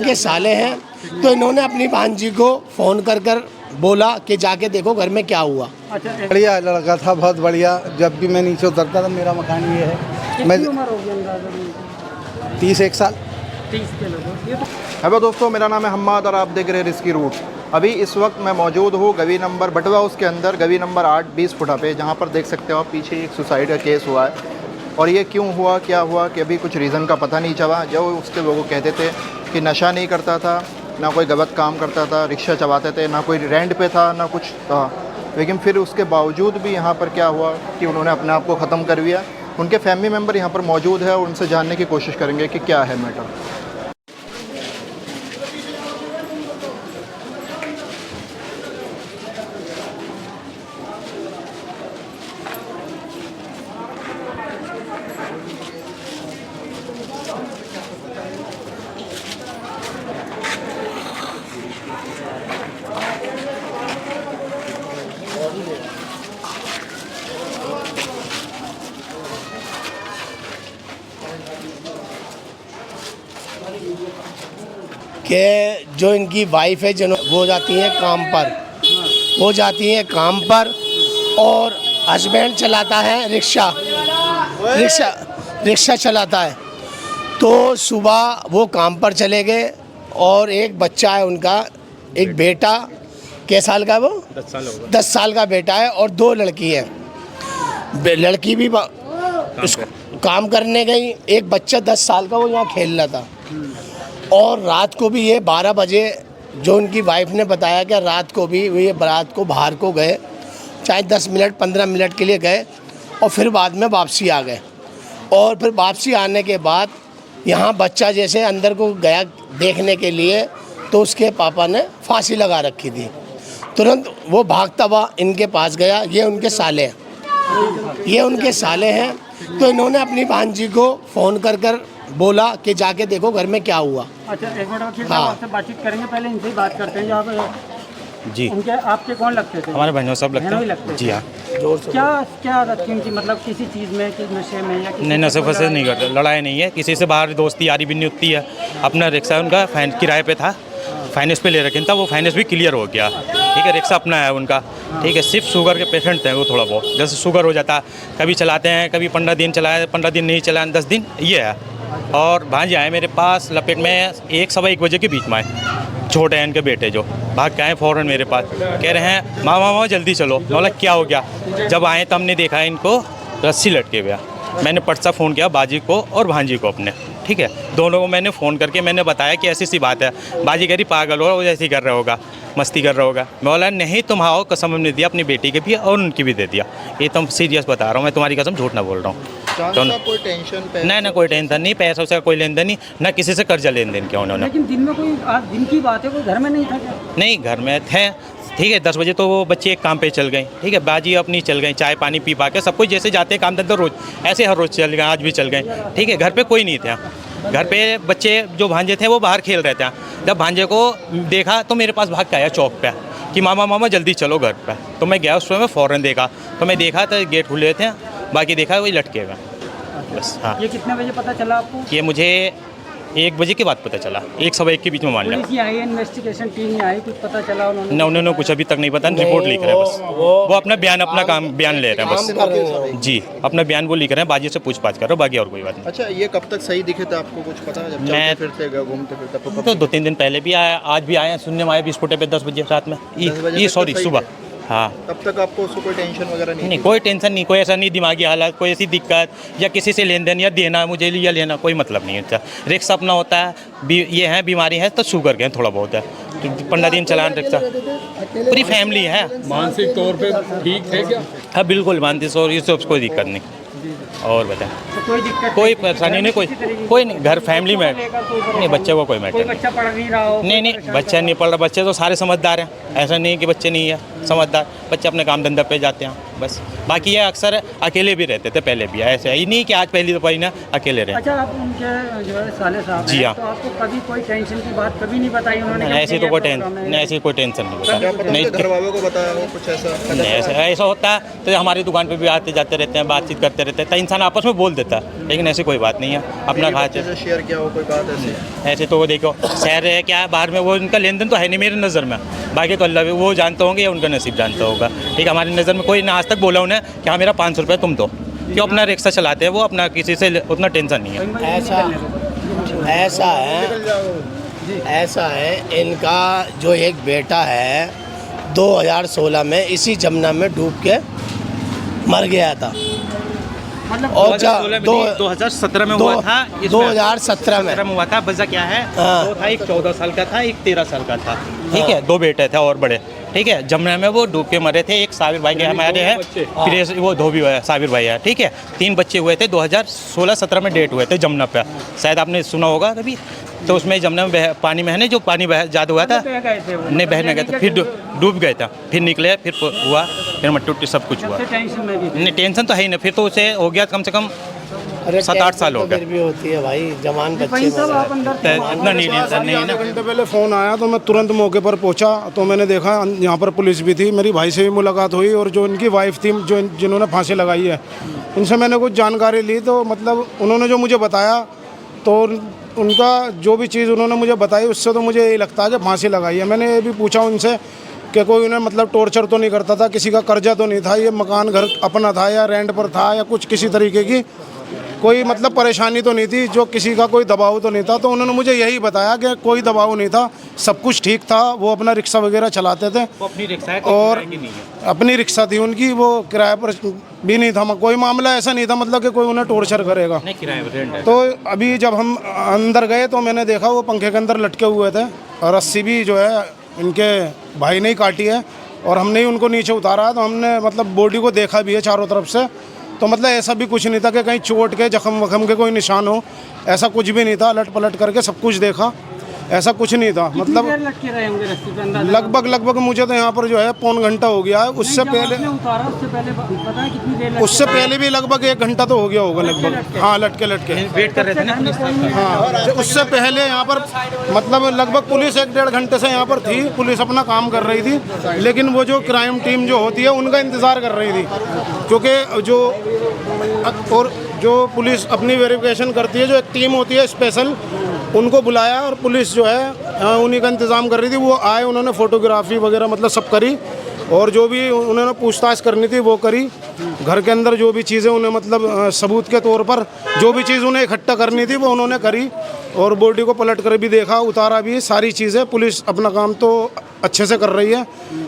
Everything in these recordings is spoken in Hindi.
के साले हैं, तो इन्होंने अपनी भांजी को फ़ोन कर बोला कि जाके देखो घर में क्या हुआ। अच्छा, बढ़िया लड़का था, बहुत बढ़िया। जब भी मैं नीचे उतरता था, मेरा मकान ये है। मैं कितनी उम्र होगी अंदाज़ा? 31 साल। 30 के लगभग। ये तो हेलो दोस्तों, मेरा नाम है हम्माद और आप देख रहे हैं रिस्की रूट। अभी इस वक्त मैं मौजूद हूँ गवी नंबर बटवा हाउस के अंदर, गवी नंबर 8 20 फुटा पे, जहाँ पर देख सकते हो आप पीछे एक सुसाइड का केस हुआ है। और ये क्यों हुआ, क्या हुआ, कि अभी कुछ रीज़न का पता नहीं चला। जो उसके लोग कहते थे कि नशा नहीं करता था, ना कोई गलत काम करता था, रिक्शा चलाते थे, ना कोई रेंट पे था, ना कुछ था। लेकिन फिर उसके बावजूद भी यहाँ पर क्या हुआ कि उन्होंने अपने आप को ख़त्म कर दिया। उनके फैमिली मेम्बर यहाँ पर मौजूद है और उनसे जानने की कोशिश करेंगे कि क्या है मैटर। कि जो इनकी वाइफ है, वो जाती हैं काम पर, और हस्बैंड चलाता है रिक्शा चलाता है। तो सुबह वो काम पर चले गए और एक बच्चा है उनका, एक बेटा, कै साल का है वो? 10 साल का बेटा है और 2 लड़की है। लड़की भी काम करने गई, एक बच्चा 10 साल का वो यहाँ खेल रहा था। और रात को भी ये 12 बजे, जो उनकी वाइफ ने बताया कि रात को भी ये रात को बाहर को गए, चाहे 10 मिनट 15 मिनट के लिए गए और फिर बाद में वापसी आ गए। और फिर वापसी आने के बाद यहाँ बच्चा जैसे अंदर को गया देखने के लिए, तो उसके पापा ने फांसी लगा रखी थी। तुरंत वो भागता हुआ इनके पास गया। ये उनके साले हैं, तो इन्होंने अपनी भांजी को फ़ोन कर बोला कि जाके देखो घर में क्या हुआ। अच्छा, एक मिनट फिर हाँ। आपसे बातचीत करेंगे, पहले इनसे ही बात करते हैं। जहाँ पे जी उनके आपके कौन लगते थे? हमारे बहनों सब लगते बहनों ही हैं लगते थे। जी हाँ। क्या आदत थी उनकी, मतलब किसी चीज़ में, कि नशे में या किसी नहीं, नशे फसे नहीं करते, लड़ाई नहीं है, किसी से बाहर दोस्ती यारी भी नहीं होती है। अपना रिक्शा उनका किराए पे था, फाइनेंस पे ले रखे था, वो फाइनेंस भी क्लियर हो गया। ठीक है, रिक्शा अपना है उनका। ठीक है, सिर्फ शुगर के पेशेंट थे वो, थोड़ा बहुत जैसे शुगर हो जाता, कभी चलाते हैं, कभी 15 दिन चलाए, 15 दिन नहीं चलाए, 10 दिन, ये है। और भांजे आए मेरे पास लपेट में 1-1 बजे के बीच में आए। छोटे हैं इनके बेटे, जो भाग के आए फ़ौरन मेरे पास, कह रहे हैं मामा जल्दी चलो। मैं बोला क्या हो गया? जब आए तब हमने देखा इनको रस्सी लटके हुआ। मैंने पटसा फ़ोन किया बाजी को और भांजी को अपने। ठीक है, दोनों को मैंने फ़ोन करके मैंने बताया कि ऐसी सी बात है। बाजी कह रही पागल हो, वो ऐसे ही कर रहा होगा, मस्ती कर रहा होगा। मैं बोला नहीं, तुम आओ, कसम हमने दिया, अपनी बेटी के भी और उनकी भी दे दिया। ये तुम सीरियस बता रहा हूँ मैं, तुम्हारी कसम झूठ ना बोल रहा हूँ। तो कोई टेंशन नहीं, ना कोई टेंशन नहीं, पैसों से कोई लेन देन नहीं, ना किसी से कर्जा लेन देन किया उन्होंने। लेकिन दिन में कोई, आज दिन की बात है, कोई घर में नहीं था क्या? नहीं, घर में थे। ठीक है, 10 बजे तो वो बच्चे एक काम पे चल गए। ठीक है, बाजी अपनी चल गई, चाय पानी पी पा के सब कुछ जैसे जाते हैं काम धंधा रोज़, ऐसे हर रोज़ चल गए, आज भी चल गए। ठीक है, घर पे कोई नहीं था। घर पे बच्चे जो भांजे थे वो बाहर खेल रहे थे। जब भांजे को देखा तो मेरे पास भाग के आया चौक पे कि मामा जल्दी चलो घर पे। तो मैं गया, उस समय फ़ौरन देखा, तो मैं देखा तो गेट खुले थे, बाकी देखा वही लटके हुए बस। हाँ, ये कितने बजे पता चला आपको? ये मुझे 1 बजे के बाद पता चला, 1-1:15 के बीच में मान लिया। पुलिस आई है, इन्वेस्टिगेशन टीम आई, कुछ पता चला उन्होंने? ना, उन्होंने कुछ अभी तक नहीं पता, रिपोर्ट लिख रहे हैं बस। वो अपना बयान, अपना काम बयान ले रहे हैं बस। जी, अपना बयान वो लिख रहे हैं, बाजी से पूछताछ कर रहे हो, बाकी और कोई बात नहीं। अच्छा, ये कब तक सही दिखे थे आपको, कुछ पता है? जब मैं चलते फिरते घूमते फिरते तो 2-3 दिन पहले भी आया, आज भी आए, सुनने में आए 20 फुटे पे 10 बजे रात में, 10 बजे ये तक सॉरी तो सही सुबह। थे। हाँ, तब तक आपको उसको कोई टेंशन वगैरह नहीं? नहीं, कोई टेंशन नहीं, कोई ऐसा नहीं दिमागी हालत, कोई ऐसी दिक्कत या किसी से लेन देन या देना मुझे या लेना, कोई मतलब नहीं है। रिक्शा अपना होता है, ये है बीमारी है तो शुगर के थोड़ा बहुत है, तो 15 दिन चलान रिक्शा, पूरी फैमिली है। मानसिक तौर पे ठीक है क्या? हाँ बिल्कुल मानती, और इससे कोई दिक्कत नहीं। और बताएं, तो कोई दिक्कत, कोई परेशानी नहीं, कोई नहीं, घर फैमिली में नहीं, बच्चे को कोई मैटर कोई नहीं। बच्चा पढ़ नहीं रहा हो? नहीं, बच्चा नहीं पढ़ रहा, बच्चे तो सारे समझदार हैं, ऐसा नहीं कि बच्चे नहीं है। समझदार बच्चे अपने काम धंधा पे जाते हैं बस। बाकी ये अक्सर अकेले भी रहते थे, पहले भी ऐसे ही नहीं कि आज पहली दफ़ा ही ना अकेले रहे। अच्छा, आप उनके जो है साले साहब जी हैं, हाँ। तो आपको कभी कोई टेंशन की बात कभी नहीं बताई उन्होंने? ऐसी तो कोई टेंशन नहीं, ऐसी कोई टेंशन नहीं क्या बताया पता नहीं। उनके घर वालों को बताया हो कुछ ऐसा? नहीं ऐसा होता है तो हमारी दुकान पे भी आते जाते रहते हैं, बातचीत करते रहते हैं, तो इंसान आपस में बोल देता है, लेकिन ऐसी कोई बात नहीं है। अपना खाते से शेयर किया हो कोई बात ऐसी? ऐसे तो वो देखो शहर है क्या है, बाहर में वो उनका लेन देन तो है नहीं मेरी नज़र में, बाकी तो अल्लाह वो जानते होंगे या उनका नसीब जानता होगा। ठीक है, हमारी नज़र में कोई ना आज तक बोला उन्हें कि हाँ मेरा 500 रुपये तुम दो, क्यों अपना रिक्शा चलाते हैं वो, अपना किसी से उतना टेंशन नहीं है। ऐसा है इनका जो एक बेटा है 2016 में इसी जमुना में डूब के मर गया था। मतलब और 2017 में हुआ था, 2017 में हुआ था। वजह क्या है, हाँ। दो था, एक 14 साल का था, एक 13 साल का था। ठीक है, दो बेटे थे और बड़े। ठीक है, जमुना में वो डूब के मरे थे। एक साबिर भाई के हमारे हैं, फिर वो धोबी है साबिर भाई है। ठीक है, 3 बच्चे हुए थे, 2016-17 में डेट हुए थे जमुना पे, शायद आपने सुना होगा कभी। तो उसमें जमुना में पानी में है ना, जो पानी ज़्यादा हुआ था, नहीं बहने गए थे, फिर डूब गए थे, फिर निकले, फिर हुआ, फिर मट्टी उट्टी सब कुछ हुआ। टेंशन में भी नहीं टेंशन तो है ही नहीं, फिर तो उसे हो गया कम से कम 7-8 साल हो गए। भी होती है भाई, जवान बच्चे सब आप अंदर थे। इतना नहीं टेंशन नहीं है ना। घंटे पहले फ़ोन आया तो मैं तुरंत मौके पर पहुंचा, तो मैंने देखा यहाँ पर पुलिस भी थी, मेरी भाई से भी मुलाकात हुई, और जो इनकी वाइफ थी जो जिन्होंने फांसी लगाई है, उनसे मैंने कुछ जानकारी ली। तो मतलब उन्होंने जो मुझे बताया, तो उनका जो भी चीज़ उन्होंने मुझे बताई उससे तो मुझे यही लगता है कि फांसी लगाई है। मैंने ये भी पूछा उनसे कि कोई उन्हें मतलब टॉर्चर तो नहीं करता था, किसी का कर्जा तो नहीं था, ये मकान घर अपना था या रेंट पर था या कुछ किसी तरीके की कोई मतलब परेशानी तो नहीं थी, जो किसी का कोई दबाव तो नहीं था। तो उन्होंने मुझे यही बताया कि कोई दबाव नहीं था, सब कुछ ठीक था, वो अपना रिक्शा वगैरह चलाते थे, अपनी रिक्शा है, और अपनी रिक्शा थी उनकी, वो किराए पर भी नहीं था, कोई मामला ऐसा नहीं था मतलब कि कोई उन्हें टॉर्चर करेगा। नहीं किराए पर रेंट है। तो अभी जब हम अंदर गए तो मैंने देखा वो पंखे के अंदर लटके हुए थे, और रस्सी भी जो है इनके भाई ने ही काटी है, और हमने ही उनको नीचे उतारा। तो हमने मतलब बॉडी को देखा भी है चारों तरफ से, तो मतलब ऐसा भी कुछ नहीं था कि कहीं चोट के जख्म वखम के कोई निशान हो, ऐसा कुछ भी नहीं था। अलट पलट करके सब कुछ देखा, ऐसा कुछ नहीं था। मतलब लटके रहे होंगे रस्ते पे अंदर? लगभग मुझे तो यहाँ पर जो है 1.25 घंटा हो गया है। उससे पहले उतारा, उससे पहले पता है कितनी देर लटके? उससे पहले भी लगभग 1 घंटा तो हो गया होगा लगभग। हाँ, लटके वेट कर रहे थे ना पुलिस का। हाँ, उससे पहले यहाँ पर मतलब लगभग पुलिस 1-1.5 घंटे से यहाँ पर थी, पुलिस अपना काम कर रही थी, लेकिन वो जो क्राइम टीम जो होती है उनका इंतज़ार कर रही थी, क्योंकि जो पुलिस अपनी वेरिफिकेशन करती है, जो एक टीम होती है स्पेशल, उनको बुलाया और पुलिस जो है उन्हीं का इंतज़ाम कर रही थी। वो आए, उन्होंने फ़ोटोग्राफी वगैरह मतलब सब करी, और जो भी उन्होंने पूछताछ करनी थी वो करी। घर के अंदर जो भी चीज़ें उन्हें मतलब सबूत के तौर पर जो भी चीज़ उन्हें इकट्ठा करनी थी वो उन्होंने करी, और बॉडी को पलट कर भी देखा, उतारा भी, सारी चीज़ें। पुलिस अपना काम तो अच्छे से कर रही है।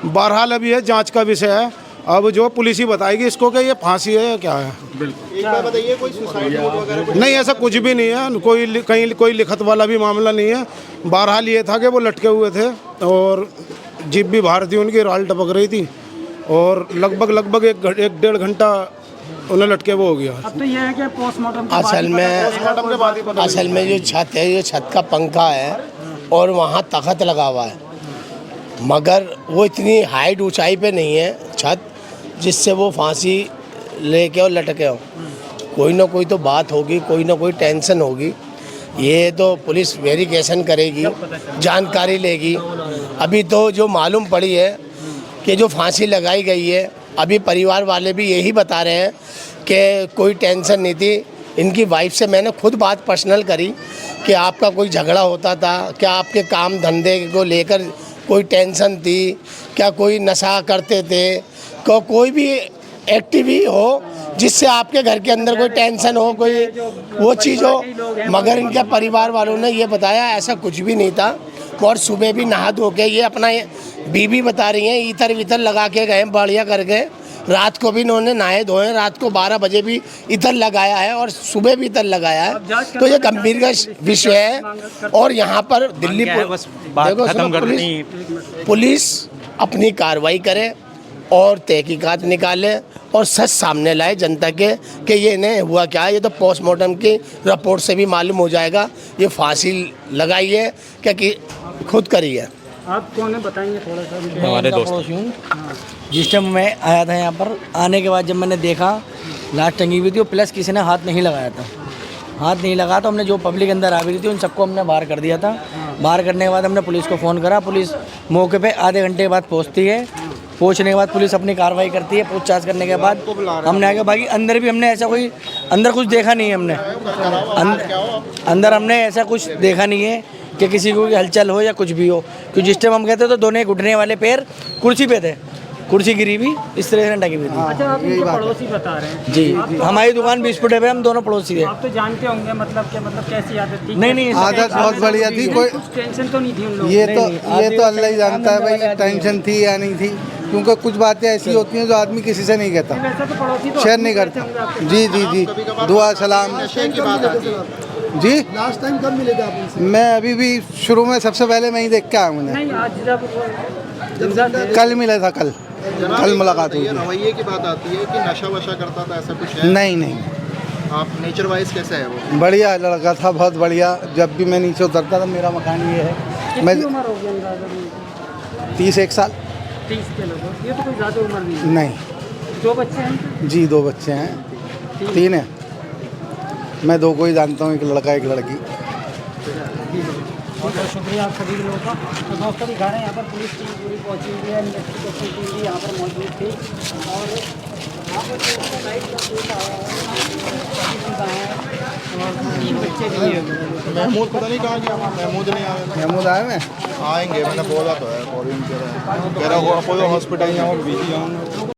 बहरहाल अभी है जांच का विषय है, अब जो पुलिस ही बताएगी इसको कि ये फांसी है या क्या है। एक बार बताइए, कोई सुसाइड नोट वगैरह कुछ? नहीं, ऐसा कुछ भी नहीं है, कहीं कोई लिखत वाला भी मामला नहीं है। बहरहाल ये था कि वो लटके हुए थे, और जीप भी बाहर थी उनकी, राल टपक रही थी, और लगभग 1-1.5 घंटा उन्हें लटके वो हो गया। अब तो ये है कि पोस्टमार्टम असल में जो छत है, ये छत का पंखा है, और वहाँ तख्त लगा हुआ है, मगर वो इतनी हाइट ऊंचाई पे नहीं है छत जिससे वो फांसी लेके और लटके हो। कोई ना कोई तो बात होगी, कोई ना कोई टेंशन होगी। ये तो पुलिस वेरिफिकेशन करेगी, जानकारी लेगी। अभी तो जो मालूम पड़ी है कि जो फांसी लगाई गई है, अभी परिवार वाले भी यही बता रहे हैं कि कोई टेंशन नहीं थी। इनकी वाइफ से मैंने खुद बात पर्सनल करी कि आपका कोई झगड़ा होता था क्या, आपके काम धंधे को लेकर कोई टेंशन थी क्या, कोई नशा करते थे, कोई भी एक्टिव ही हो जिससे आपके घर के अंदर कोई टेंशन हो, कोई वो चीज़ हो। मगर इनके परिवार वालों ने ये बताया ऐसा कुछ भी नहीं था। और सुबह भी नहा धो के ये अपना बीबी बता रही हैं इतर वितर लगा के गए, बढ़िया करके। रात को भी इन्होंने नहाए धोए, रात को 12 बजे भी इतर लगाया है और सुबह भी इतर लगाया है। तो ये गंभीर का विषय है। और यहाँ पर दिल्ली पुलिस अपनी कार्रवाई करे और तहकीकात निकाले और सच सामने लाए जनता के कि ये इन्हें हुआ क्या है। ये तो पोस्टमार्टम की रिपोर्ट से भी मालूम हो जाएगा ये फांसी लगाई है क्या कि खुद करी है। आप कौन है बताएंगे थोड़ा सा मुझे? हमारे इनका दोस्त पड़ोसी हूँ। जिस टाइम मैं आया था यहाँ पर, आने के बाद जब मैंने देखा लाश टंगी हुई थी, वो प्लस किसी ने हाथ नहीं लगाया था। हाथ नहीं लगा तो हमने जो पब्लिक अंदर आ गई थी उन सबको हमने बाहर कर दिया था। बाहर करने के बाद हमने पुलिस को फ़ोन करा। पुलिस मौके पे आधे घंटे के बाद पहुँचती है। पहुँचने के बाद पुलिस अपनी कार्रवाई करती है। पूछताछ करने के बाद हमने आगे बाकी अंदर भी हमने ऐसा कोई अंदर कुछ देखा नहीं है। हमने अंदर हमने ऐसा कुछ देखा नहीं है कि किसी को हलचल हो या कुछ भी हो, क्योंकि जिस टाइम हम कहते तो दोनों घुटने वाले पैर कुर्सी पे थे, कुर्सी गिरी हुई इस तरह से टंगी हुई थी। अच्छा, आप इनके पड़ोसी बता रहे हैं जी, हमारी दुकान 20 फुटे पे, हम दोनों पड़ोसी थे। आप तो जानते होंगे मतलब क्या, मतलब कैसी आदत थी? नहीं नहीं, आदत बहुत बढ़िया थी। कोई कुछ टेंशन तो नहीं थी उन लोगों ये को? तो अल्लाह ही जानता है भाई टेंशन थी या नहीं थी, क्योंकि कुछ बातें ऐसी होती हैं जो आदमी किसी से नहीं कहता, वैसे तो पड़ोसी तो शेयर नहीं करता। जी जी जी, दुआ सलाम जी। लास्ट टाइम कब मिले थे आप उनसे? मैं अभी भी शुरू में सबसे पहले मैं ही देख के आया मुझे। नहीं, आज जब कल मिला था, कल मुलाकात हुई ये थी। रवैये की बात आती है कि नशा वशा करता था, ऐसा कुछ है? नहीं नहीं, आप नेचर वाइज कैसे है वो? बढ़िया लड़का था, बहुत बढ़िया। जब भी मैं नीचे उतरता था, मेरा मकान ये है। मैं कितनी उम्र हो गई अंदाज़ा? 31 साल। 30 के लगभग। ये तो कोई ज़्यादा उम्र नहीं है। नहीं 2 बच्चे हैं? जी, 2 बच्चे हैं, 3 हैं। मैं 2 को ही जानता हूँ, एक लड़का एक लड़की। बहुत बहुत शुक्रिया आप सभी लोगों का। तो दोस्तों दिखा रहे हैं यहाँ पर पुलिस टीम पूरी पहुँची हुई है, इन्वेस्टिगेशन टीम भी यहाँ पर मौजूद थी और यहाँ पर जो लाइट का सूट आया है और 3 बच्चे भी हैं। महमूद पता नहीं कहाँ गया, महमूद नहीं आया। महमूद आए मैं आएंगे, मैंने बोला तो है, कह रहा हॉस्पिटल में बिजी आऊँगा।